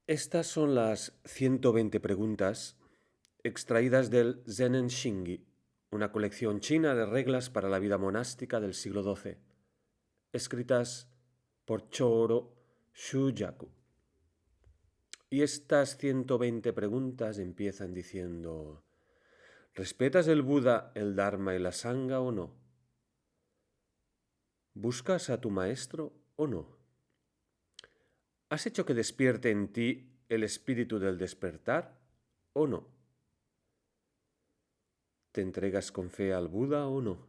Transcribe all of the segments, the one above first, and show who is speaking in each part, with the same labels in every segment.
Speaker 1: Estas son las 120 preguntas extraídas del Zenen Shingi, una colección china de reglas para la vida monástica del siglo XII, escritas por Choro Shuyaku. Y estas 120 preguntas empiezan diciendo: ¿respetas el Buda, el Dharma y la Sangha o no? ¿Buscas a tu maestro o no? ¿Has hecho que despierte en ti el espíritu del despertar o no? ¿Te entregas con fe al Buda o no?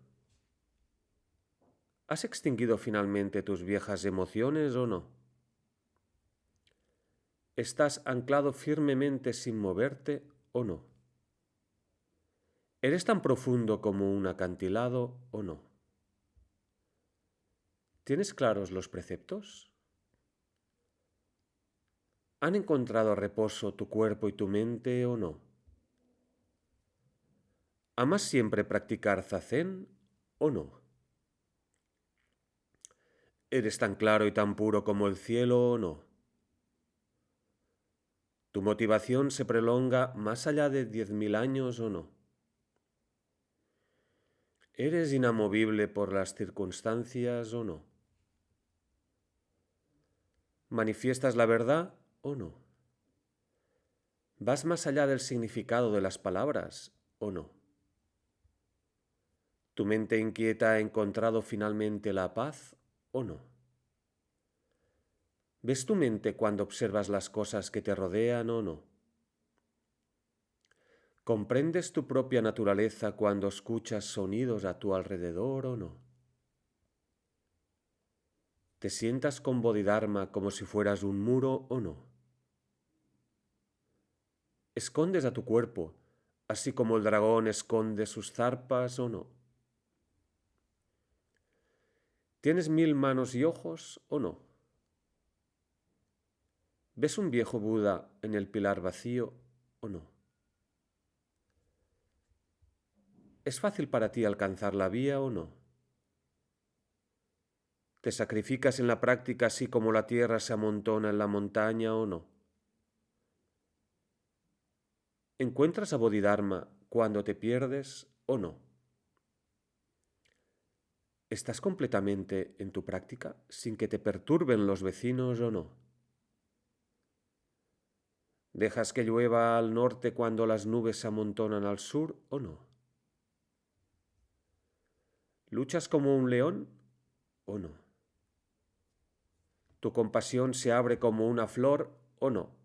Speaker 1: ¿Has extinguido finalmente tus viejas emociones o no? ¿Estás anclado firmemente sin moverte o no? ¿Eres tan profundo como un acantilado o no? ¿Tienes claros los preceptos? ¿Han encontrado reposo tu cuerpo y tu mente o no? ¿Amas siempre practicar zazen o no? ¿Eres tan claro y tan puro como el cielo o no? ¿Tu motivación se prolonga más allá de 10.000 años o no? ¿Eres inamovible por las circunstancias o no? ¿Manifiestas la verdad o no? ¿Vas más allá del significado de las palabras o no? ¿Tu mente inquieta ha encontrado finalmente la paz o no? ¿Ves tu mente cuando observas las cosas que te rodean o no? ¿Comprendes tu propia naturaleza cuando escuchas sonidos a tu alrededor o no? ¿Te sientas con Bodhidharma como si fueras un muro o no? ¿Escondes a tu cuerpo, así como el dragón esconde sus zarpas o no? ¿Tienes 1000 manos y ojos o no? ¿Ves un viejo Buda en el pilar vacío o no? ¿Es fácil para ti alcanzar la vía o no? ¿Te sacrificas en la práctica así como la tierra se amontona en la montaña o no? ¿Encuentras a Bodhidharma cuando te pierdes o no? ¿Estás completamente en tu práctica sin que te perturben los vecinos o no? ¿Dejas que llueva al norte cuando las nubes se amontonan al sur o no? ¿Luchas como un león o no? ¿Tu compasión se abre como una flor o no?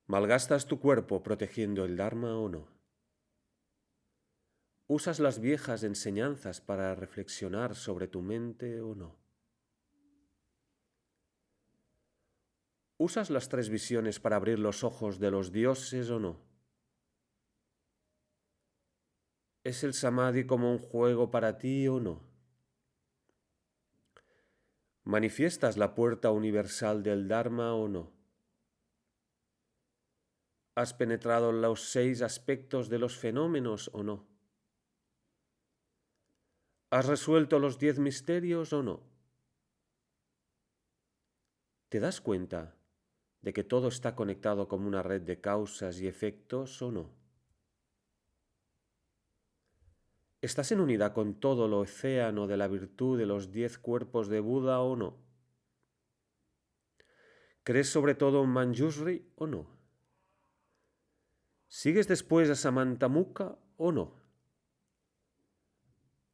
Speaker 1: ¿Malgastas tu cuerpo protegiendo el Dharma o no? ¿Usas las viejas enseñanzas para reflexionar sobre tu mente o no? ¿Usas las 3 visiones para abrir los ojos de los dioses o no? ¿Es el samadhi como un juego para ti o no? ¿Manifiestas la puerta universal del Dharma o no? ¿Has penetrado los 6 aspectos de los fenómenos o no? ¿Has resuelto los 10 misterios o no? ¿Te das cuenta de que todo está conectado como una red de causas y efectos o no? ¿Estás en unidad con todo el océano de la virtud de los 10 cuerpos de Buda o no? ¿Crees sobre todo en Manjushri o no? ¿Sigues después a Samantamukha o no?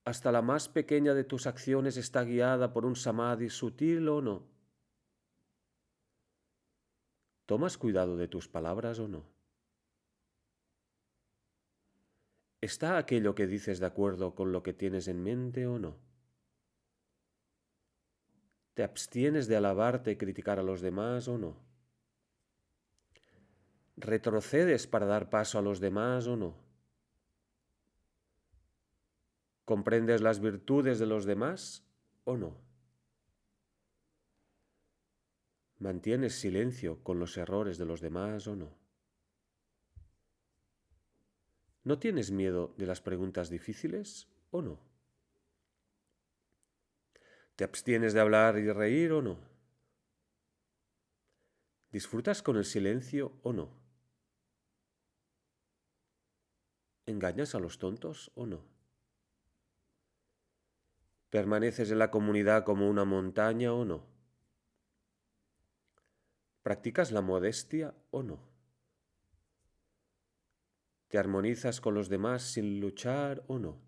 Speaker 1: ¿Hasta la más pequeña de tus acciones está guiada por un samadhi sutil o no? ¿Tomas cuidado de tus palabras o no? ¿Está aquello que dices de acuerdo con lo que tienes en mente o no? ¿Te abstienes de alabarte y criticar a los demás o no? ¿Retrocedes para dar paso a los demás o no? ¿Comprendes las virtudes de los demás o no? ¿Mantienes silencio con los errores de los demás o no? ¿No tienes miedo de las preguntas difíciles o no? ¿Te abstienes de hablar y reír o no? ¿Disfrutas con el silencio o no? ¿Engañas a los tontos o no? ¿Permaneces en la comunidad como una montaña o no? ¿Practicas la modestia o no? ¿Te armonizas con los demás sin luchar o no?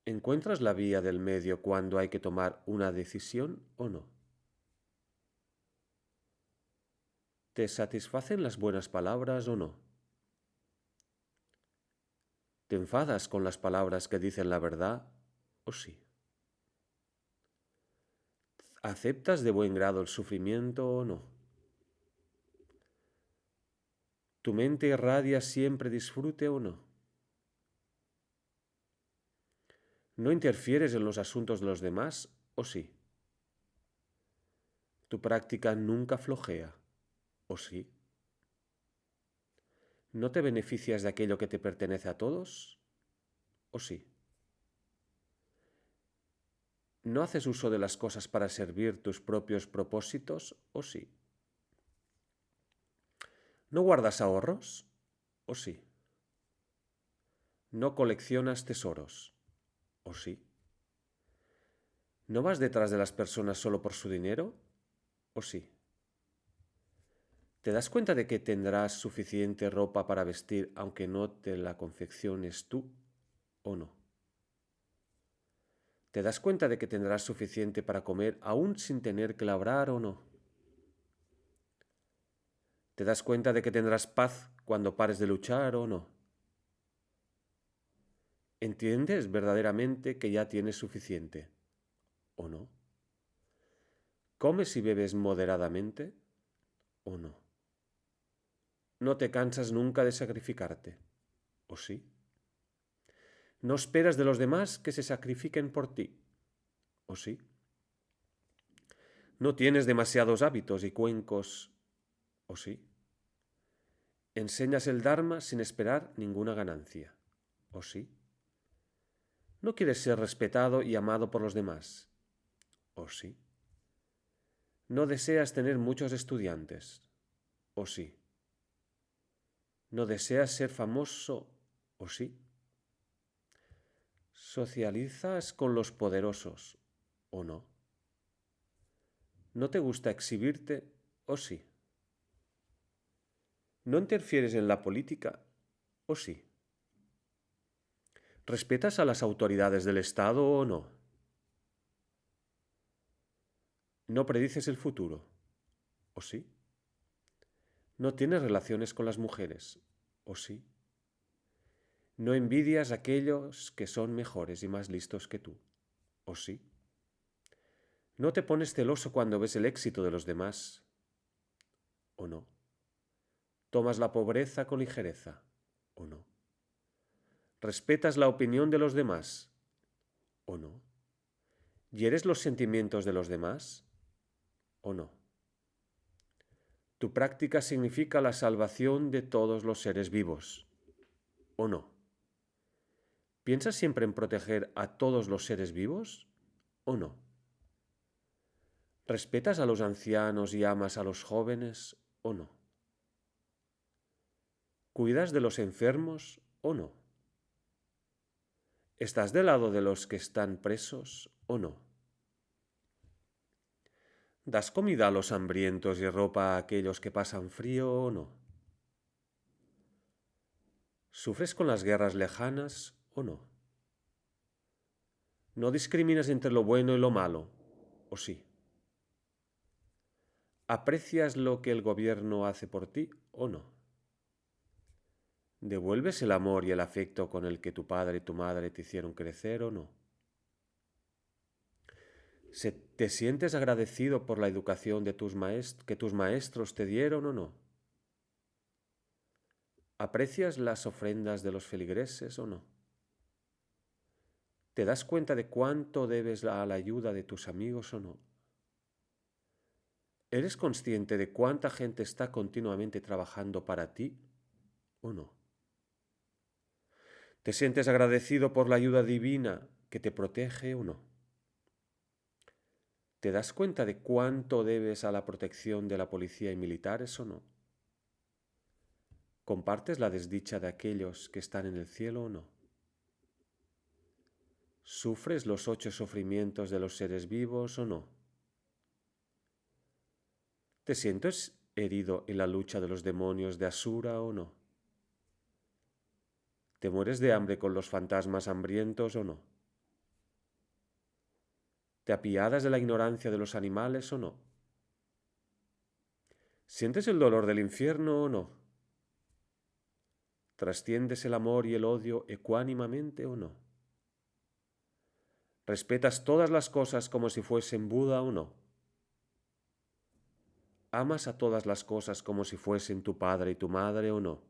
Speaker 1: ¿Encuentras la vía del medio cuando hay que tomar una decisión o no? ¿Te satisfacen las buenas palabras o no? ¿Te enfadas con las palabras que dicen la verdad o sí? ¿Aceptas de buen grado el sufrimiento o no? ¿Tu mente irradia siempre disfrute o no? ¿No interfieres en los asuntos de los demás o sí? ¿Tu práctica nunca flojea o sí? ¿No te beneficias de aquello que te pertenece a todos o sí? ¿No haces uso de las cosas para servir tus propios propósitos o sí? ¿No guardas ahorros o sí? ¿No coleccionas tesoros o sí? ¿No vas detrás de las personas solo por su dinero o sí? ¿Te das cuenta de que tendrás suficiente ropa para vestir aunque no te la confecciones tú o no? ¿Te das cuenta de que tendrás suficiente para comer aún sin tener que labrar o no? ¿Te das cuenta de que tendrás paz cuando pares de luchar o no? ¿Entiendes verdaderamente que ya tienes suficiente o no? ¿Comes y bebes moderadamente o no? ¿No te cansas nunca de sacrificarte o sí? ¿No esperas de los demás que se sacrifiquen por ti o sí? ¿No tienes demasiados hábitos y cuencos o sí? ¿Enseñas el Dharma sin esperar ninguna ganancia o sí? ¿No quieres ser respetado y amado por los demás o sí? ¿No deseas tener muchos estudiantes o sí? ¿No deseas ser famoso o sí? ¿Socializas con los poderosos o no? ¿No te gusta exhibirte o sí? ¿No interfieres en la política o sí? ¿Respetas a las autoridades del Estado o no? ¿No predices el futuro o sí? ¿No tienes relaciones con las mujeres o sí? ¿No envidias a aquellos que son mejores y más listos que tú o sí? ¿No te pones celoso cuando ves el éxito de los demás o no? ¿Tomas la pobreza con ligereza o no? ¿Respetas la opinión de los demás o no? ¿Hieres los sentimientos de los demás o no? ¿Tu práctica significa la salvación de todos los seres vivos o no? ¿Piensas siempre en proteger a todos los seres vivos o no? ¿Respetas a los ancianos y amas a los jóvenes o no? ¿Cuidas de los enfermos o no? ¿Estás del lado de los que están presos o no? ¿Das comida a los hambrientos y ropa a aquellos que pasan frío o no? ¿Sufres con las guerras lejanas o no? ¿No discriminas entre lo bueno y lo malo o sí? ¿Aprecias lo que el gobierno hace por ti o no? ¿Devuelves el amor y el afecto con el que tu padre y tu madre te hicieron crecer o no? ¿Te sientes agradecido por la educación de que tus maestros te dieron o no? ¿Aprecias las ofrendas de los feligreses o no? ¿Te das cuenta de cuánto debes a la ayuda de tus amigos o no? ¿Eres consciente de cuánta gente está continuamente trabajando para ti o no? ¿Te sientes agradecido por la ayuda divina que te protege o no? ¿Te das cuenta de cuánto debes a la protección de la policía y militares o no? ¿Compartes la desdicha de aquellos que están en el cielo o no? ¿Sufres los 8 sufrimientos de los seres vivos o no? ¿Te sientes herido en la lucha de los demonios de Asura o no? ¿Te mueres de hambre con los fantasmas hambrientos o no? ¿Te apiadas de la ignorancia de los animales o no? ¿Sientes el dolor del infierno o no? ¿Trasciendes el amor y el odio ecuánimamente o no? ¿Respetas todas las cosas como si fuesen Buda o no? ¿Amas a todas las cosas como si fuesen tu padre y tu madre o no?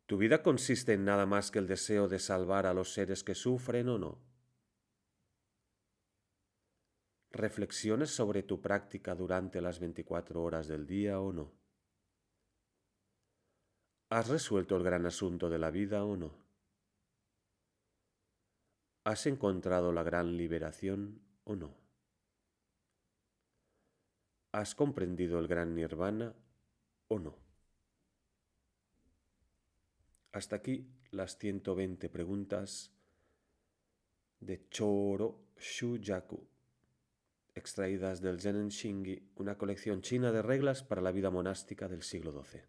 Speaker 1: ¿Tu vida consiste en nada más que el deseo de salvar a los seres que sufren o no? ¿Reflexiones sobre tu práctica durante las 24 horas del día o no? ¿Has resuelto el gran asunto de la vida o no? ¿Has encontrado la gran liberación o no? ¿Has comprendido el gran nirvana o no? Hasta aquí las 120 preguntas de Choro Shujaku, extraídas del Zenen Shingi, una colección china de reglas para la vida monástica del siglo XII.